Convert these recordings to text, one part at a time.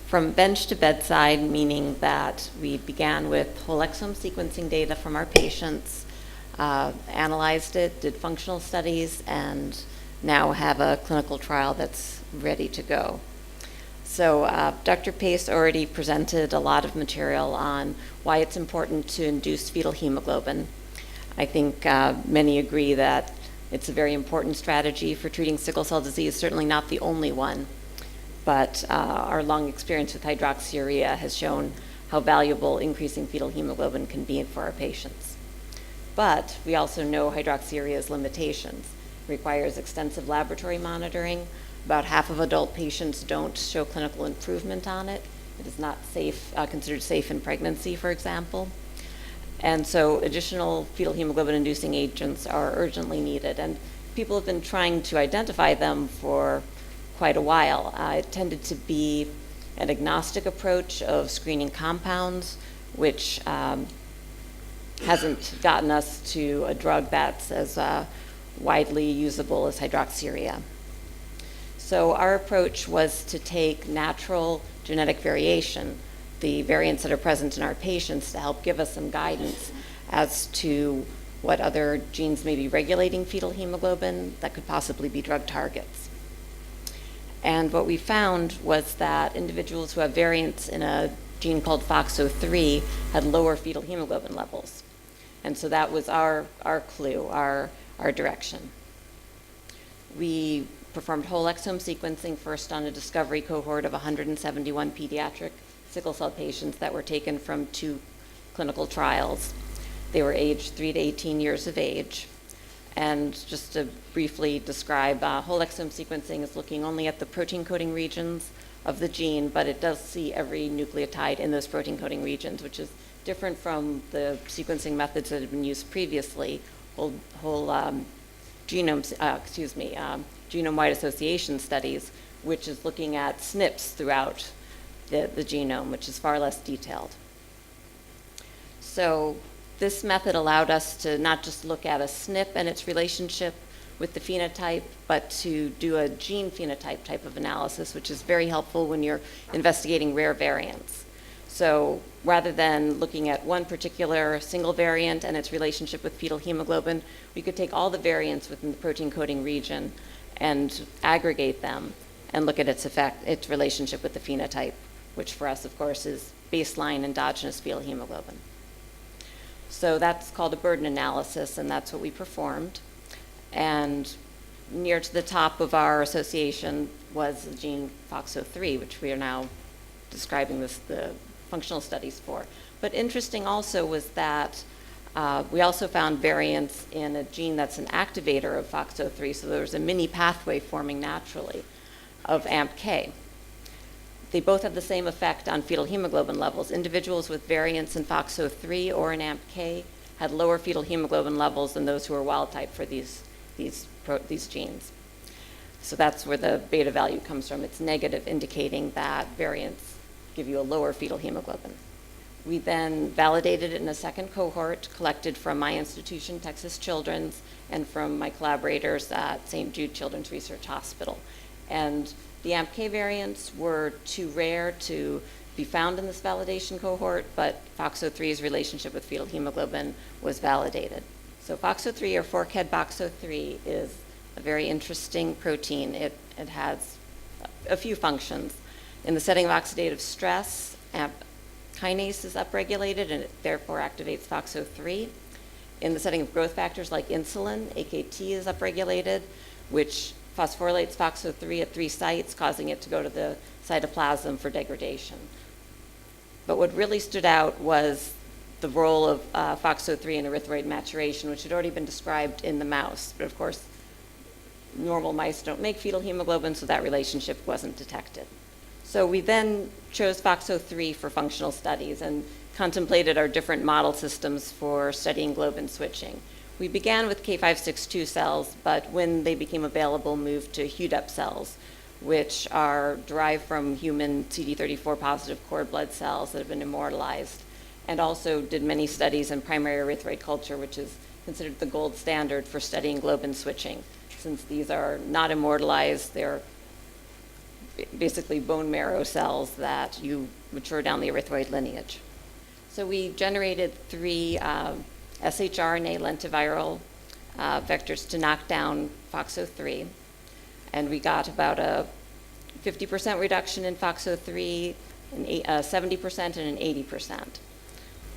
from bench to bedside, meaning that we began with whole exome sequencing data from our patients, analyzed it, did functional studies, and now have a clinical trial that's ready to go. So Dr. Pace already presented a lot of material on why it's important to induce fetal hemoglobin. I think many agree that it's a very important strategy for treating sickle cell disease, certainly not the only one, but our long experience with hydroxyurea has shown how valuable increasing fetal hemoglobin can be for our patients. But we also know hydroxyurea's limitations. It requires extensive laboratory monitoring. About half of adult patients don't show clinical improvement on it. It is not safe, considered safe in pregnancy, for example. And so additional fetal hemoglobin inducing agents are urgently needed. And people have been trying to identify them for quite a while. It tended to be an agnostic approach of screening compounds, which hasn't gotten us to a drug that's as widely usable as hydroxyurea. So our approach was to take natural genetic variation, the variants that are present in our patients, to help give us some guidance as to what other genes may be regulating fetal hemoglobin that could possibly be drug targets. And what we found was that individuals who have variants in a gene called FOXO3 had lower fetal hemoglobin levels. And so that was our clue, our direction. We performed whole exome sequencing first on a discovery cohort of 171 pediatric sickle cell patients that were taken from 2 clinical trials. They were aged 3 to 18 years of age. And just to briefly describe, whole exome sequencing is looking only at the protein coding regions of the gene, but it does see every nucleotide in those protein coding regions, which is different from the sequencing methods that had been used previously, genome-wide association studies, which is looking at SNPs throughout the genome, which is far less detailed. So this method allowed us to not just look at a SNP and its relationship with the phenotype, but to do a gene phenotype type of analysis, which is very helpful when you're investigating rare variants. So rather than looking at one particular single variant and its relationship with fetal hemoglobin, we could take all the variants within the protein coding region and aggregate them and look at its effect, its relationship with the phenotype, which for us, of course, is baseline endogenous fetal hemoglobin. So that's called a burden analysis, and that's what we performed. And near to the top of our association was the gene FOXO3, which we are now describing the functional studies for. But interesting also was that we also found variants in a gene that's an activator of FOXO3, so there was a mini pathway forming naturally of AMPK. They both have the same effect on fetal hemoglobin levels. Individuals with variants in FOXO3 or in AMPK had lower fetal hemoglobin levels than those who were wild type for these genes. So that's where the beta value comes from. It's negative, indicating that variants give you a lower fetal hemoglobin. We then validated it in a second cohort collected from my institution, Texas Children's, and from my collaborators at St. Jude Children's Research Hospital. And the AMPK variants were too rare to be found in this validation cohort, but FOXO3's relationship with fetal hemoglobin was validated. So FOXO3, or fork-head FOXO3, is a very interesting protein. It has a few functions. In the setting of oxidative stress, AMP kinase is upregulated, and it therefore activates FOXO3. In the setting of growth factors like insulin, AKT is upregulated, which phosphorylates FOXO3 at 3 sites, causing it to go to the cytoplasm for degradation. But what really stood out was the role of FOXO3 in erythroid maturation, which had already been described in the mouse. But of course, normal mice don't make fetal hemoglobin, so that relationship wasn't detected. So we then chose FOXO3 for functional studies and contemplated our different model systems for studying globin switching. We began with K562 cells, but when they became available, moved to HUDEP cells, which are derived from human CD34 positive cord blood cells that have been immortalized, and also did many studies in primary erythroid culture, which is considered the gold standard for studying globin switching. Since these are not immortalized, they're basically bone marrow cells that you mature down the erythroid lineage. So we generated 3 shRNA lentiviral vectors to knock down FOXO3, and we got about a 50% reduction in FOXO3, 70% and an 80%.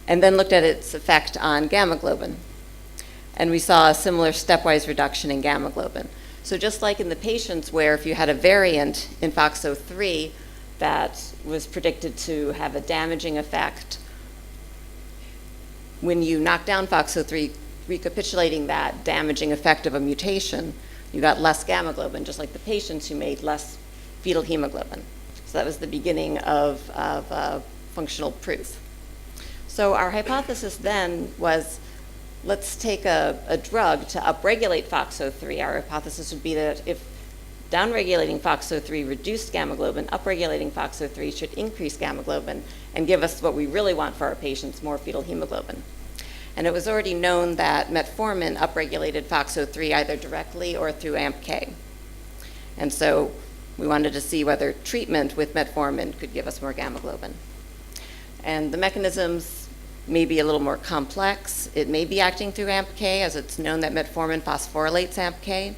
And then looked at its effect on gamma globin. And we saw a similar stepwise reduction in gamma globin. So just like in the patients where if you had a variant in FOXO3 that was predicted to have a damaging effect, when you knock down FOXO3, recapitulating that damaging effect of a mutation, you got less gamma globin, just like the patients who made less fetal hemoglobin. So that was the beginning of functional proof. So our hypothesis then was, let's take a drug to upregulate FOXO3. Our hypothesis would be that if downregulating FOXO3 reduced gamma globin, upregulating FOXO3 should increase gamma globin and give us what we really want for our patients, more fetal hemoglobin. And it was already known that metformin upregulated FOXO3 either directly or through AMPK. And so we wanted to see whether treatment with metformin could give us more gamma globin. And the mechanisms may be a little more complex. It may be acting through AMPK, as it's known that metformin phosphorylates AMPK,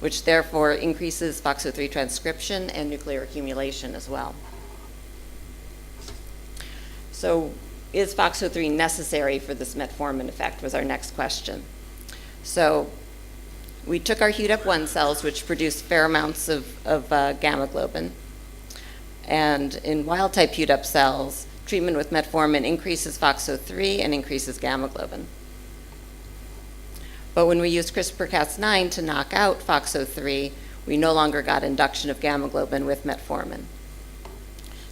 which therefore increases FOXO3 transcription and nuclear accumulation as well. So is FOXO3 necessary for this metformin effect was our next question. So we took our HUDEP1 cells, which produce fair amounts of gamma globin, and in wild-type HUDEP cells, treatment with metformin increases FOXO3 and increases gamma globin. But when we used CRISPR-Cas9 to knock out FOXO3, we no longer got induction of gamma globin with metformin.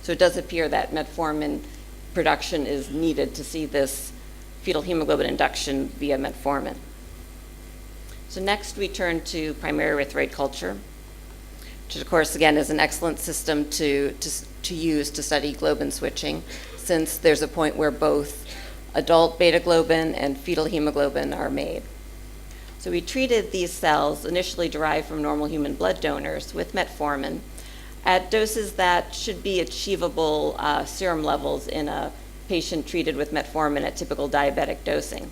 So it does appear that metformin production is needed to see this fetal hemoglobin induction via metformin. So next we turn to primary erythroid culture, which of course again is an excellent system to use to study globin switching, since there's a point where both adult beta globin and fetal hemoglobin are made. So we treated these cells, initially derived from normal human blood donors, with metformin at doses that should be achievable serum levels in a patient treated with metformin at typical diabetic dosing.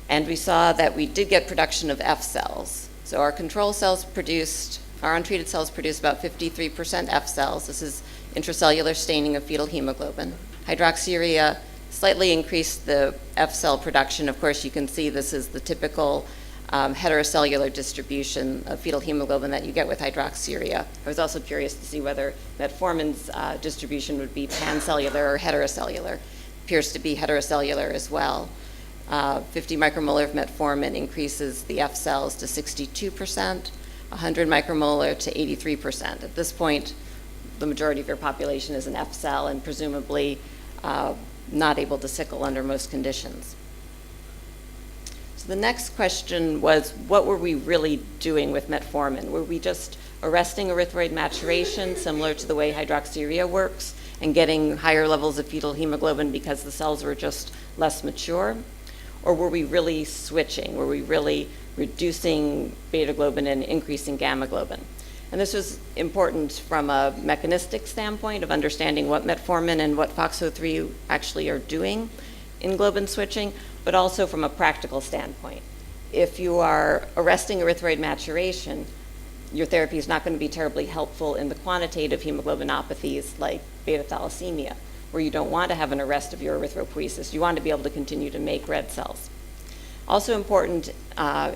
And we saw that we did get production of F cells. So our control cells produced, our untreated cells produced about 53% F cells. This is intracellular staining of fetal hemoglobin. Hydroxyurea slightly increased the F cell production. Of course, you can see this is the typical heterocellular distribution of fetal hemoglobin that you get with hydroxyurea. I was also curious to see whether metformin's distribution would be pancellular or heterocellular. Appears to be heterocellular as well. 50 micromolar of metformin increases the F cells to 62%, 100 micromolar to 83%. At this point, the majority of your population is an F cell and presumably not able to sickle under most conditions. So the next question was, what were we really doing with metformin? Were we just arresting erythroid maturation, similar to the way hydroxyurea works, and getting higher levels of fetal hemoglobin because the cells were just less mature? Or were we really switching? Were we really reducing beta globin and increasing gamma globin? And this was important from a mechanistic standpoint of understanding what metformin and what FOXO3 actually are doing in globin switching, but also from a practical standpoint. If you are arresting erythroid maturation, your therapy is not going to be terribly helpful in the quantitative hemoglobinopathies like beta thalassemia, where you don't want to have an arrest of your erythropoiesis. You want to be able to continue to make red cells. Also important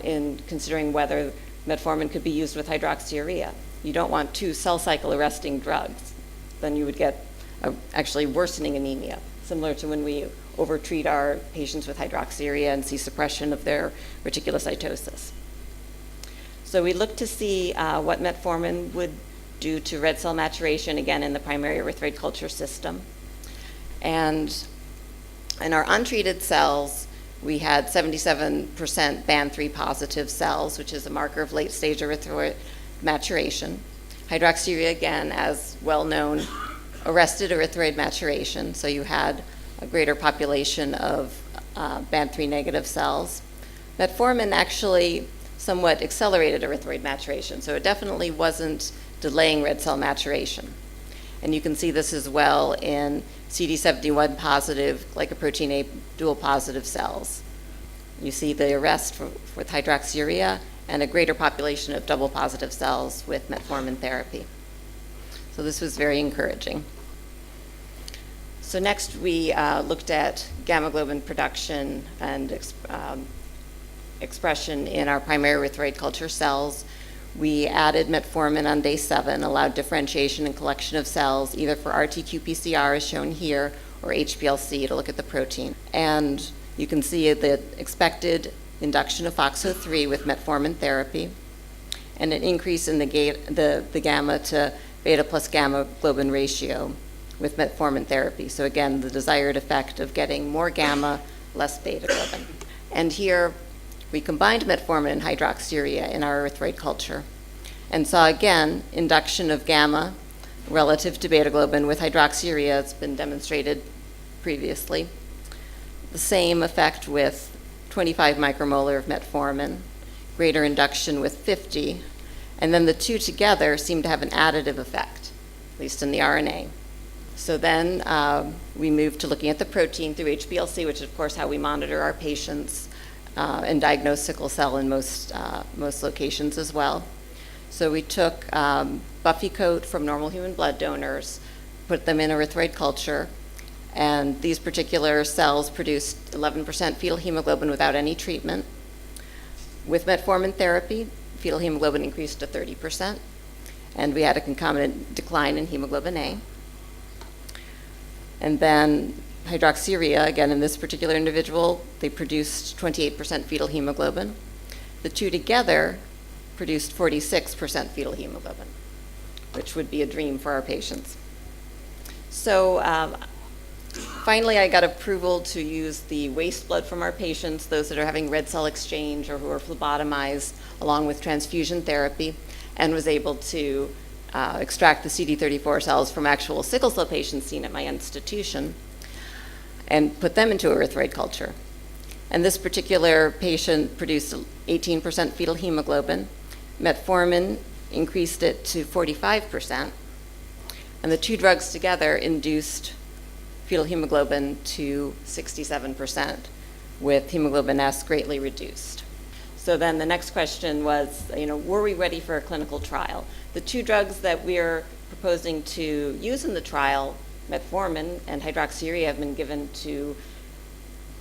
in considering whether metformin could be used with hydroxyurea. You don't want 2 cell cycle arresting drugs. Then you would get actually worsening anemia, similar to when we overtreat our patients with hydroxyurea and see suppression of their reticulocytosis. So we looked to see what metformin would do to red cell maturation, again in the primary erythroid culture system. And in our untreated cells, we had 77% BAN3 positive cells, which is a marker of late stage erythroid maturation. Hydroxyurea, again, as well known, arrested erythroid maturation, so you had a greater population of BAN3 negative cells. Metformin actually somewhat accelerated erythroid maturation, so it definitely wasn't delaying red cell maturation. And you can see this as well in CD71 positive glycoprotein A dual positive cells. You see the arrest with hydroxyurea and a greater population of double positive cells with metformin therapy. So this was very encouraging. So next we looked at gamma globin production and expression in our primary erythroid culture cells. We added metformin on day 7, allowed differentiation and collection of cells, either for RT-qPCR as shown here, or HPLC to look at the protein. And you can see the expected induction of FOXO3 with metformin therapy, and an increase in the gamma to beta plus gamma globin ratio with metformin therapy. So again, the desired effect of getting more gamma, less beta globin. And here, we combined metformin and hydroxyurea in our erythroid culture and saw again induction of gamma relative to beta globin with hydroxyurea. It's been demonstrated previously. The same effect with 25 micromolar of metformin, greater induction with 50, and then the two together seem to have an additive effect, at least in the RNA. So then we moved to looking at the protein through HPLC, which is of course how we monitor our patients and diagnose sickle cell in most locations as well. So we took buffy coat from normal human blood donors, put them in erythroid culture, and these particular cells produced 11% fetal hemoglobin without any treatment. With metformin therapy, fetal hemoglobin increased to 30%, and we had a concomitant decline in hemoglobin A. And then hydroxyurea, again, in this particular individual, they produced 28% fetal hemoglobin. The two together produced 46% fetal hemoglobin, which would be a dream for our patients. So finally, I got approval to use the waste blood from our patients, those that are having red cell exchange or who are phlebotomized, along with transfusion therapy, and was able to extract the CD34 cells from actual sickle cell patients seen at my institution and put them into erythroid culture. And this particular patient produced 18% fetal hemoglobin. Metformin increased it to 45%, and the two drugs together induced fetal hemoglobin to 67%, with hemoglobin S greatly reduced. So then the next question was, were we ready for a clinical trial? The two drugs that we're proposing to use in the trial, metformin and hydroxyurea, have been given to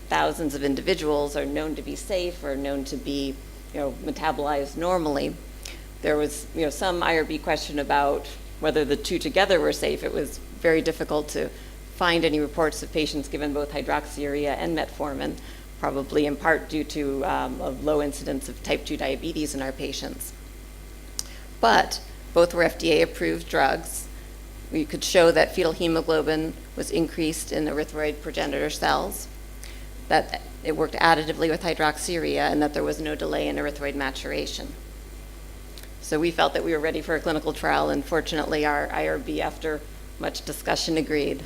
thousands of individuals, are known to be safe or known to be metabolized normally. There was some IRB question about whether the two together were safe. It was very difficult to find any reports of patients given both hydroxyurea and metformin, probably in part due to a low incidence of type 2 diabetes in our patients. But both were FDA-approved drugs. We could show that fetal hemoglobin was increased in erythroid progenitor cells, that it worked additively with hydroxyurea, and that there was no delay in erythroid maturation. So we felt that we were ready for a clinical trial, and fortunately our IRB, after much discussion, agreed.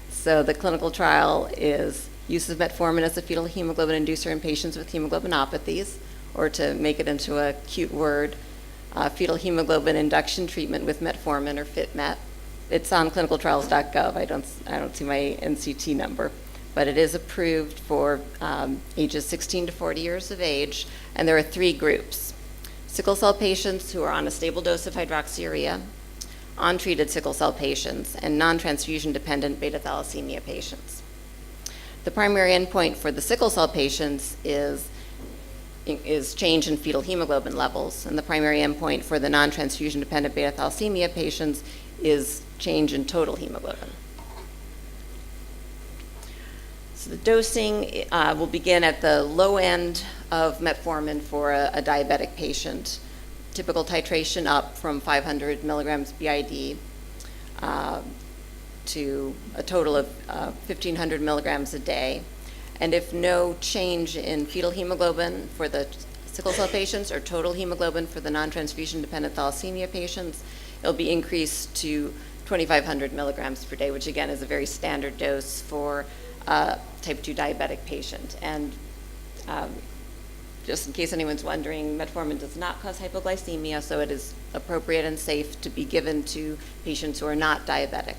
So the clinical trial is use of metformin as a fetal hemoglobin inducer in patients with hemoglobinopathies, or to make it into a cute word, fetal hemoglobin induction treatment with metformin, or FitMet. It's on clinicaltrials.gov. I don't see my NCT number, but it is approved for ages 16 to 40 years of age, and there are 3 groups: sickle cell patients who are on a stable dose of hydroxyurea, untreated sickle cell patients, and non-transfusion dependent beta thalassemia patients. The primary endpoint for the sickle cell patients is change in fetal hemoglobin levels, and the primary endpoint for the non-transfusion dependent beta thalassemia patients is change in total hemoglobin. So the dosing will begin at the low end of metformin for a diabetic patient. Typical titration up from 500 milligrams BID to a total of 1,500 milligrams a day. And if no change in fetal hemoglobin for the sickle cell patients or total hemoglobin for the non-transfusion dependent thalassemia patients, it'll be increased to 2,500 milligrams per day, which again is a very standard dose for a type 2 diabetic patient. And just in case anyone's wondering, metformin does not cause hypoglycemia, so it is appropriate and safe to be given to patients who are not diabetic.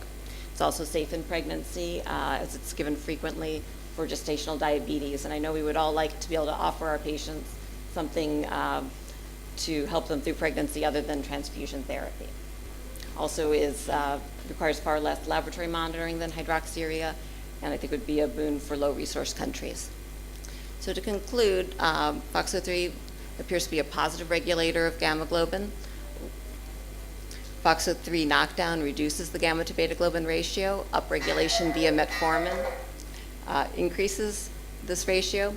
It's also safe in pregnancy, as it's given frequently for gestational diabetes. And I know we would all like to be able to offer our patients something to help them through pregnancy other than transfusion therapy. Also requires far less laboratory monitoring than hydroxyurea, and I think would be a boon for low-resource countries. So to conclude, FOXO3 appears to be a positive regulator of gamma globin. FOXO3 knockdown reduces the gamma to beta globin ratio. Upregulation via metformin increases this ratio.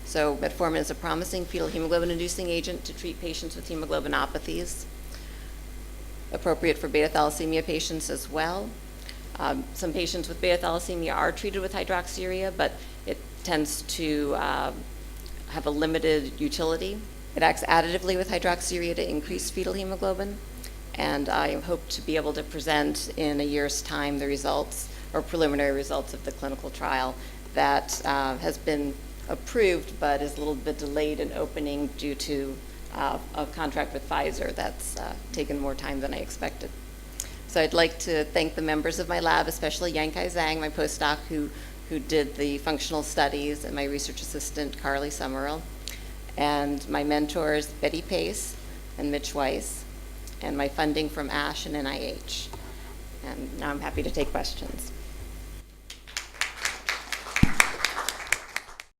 So metformin is a promising fetal hemoglobin-inducing agent to treat patients with hemoglobinopathies. Appropriate for beta thalassemia patients as well. Some patients with beta thalassemia are treated with hydroxyurea, but it tends to have a limited utility. It acts additively with hydroxyurea to increase fetal hemoglobin, and I hope to be able to present in a year's time the results or preliminary results of the clinical trial that has been approved but is a little bit delayed in opening due to a contract with Pfizer that's taken more time than I expected. So I'd like to thank the members of my lab, especially Yankai Zhang, my postdoc, who did the functional studies, and my research assistant, Carly Summerall, and my mentors, Betty Pace and Mitch Weiss, and my funding from ASH and NIH. And now I'm happy to take questions.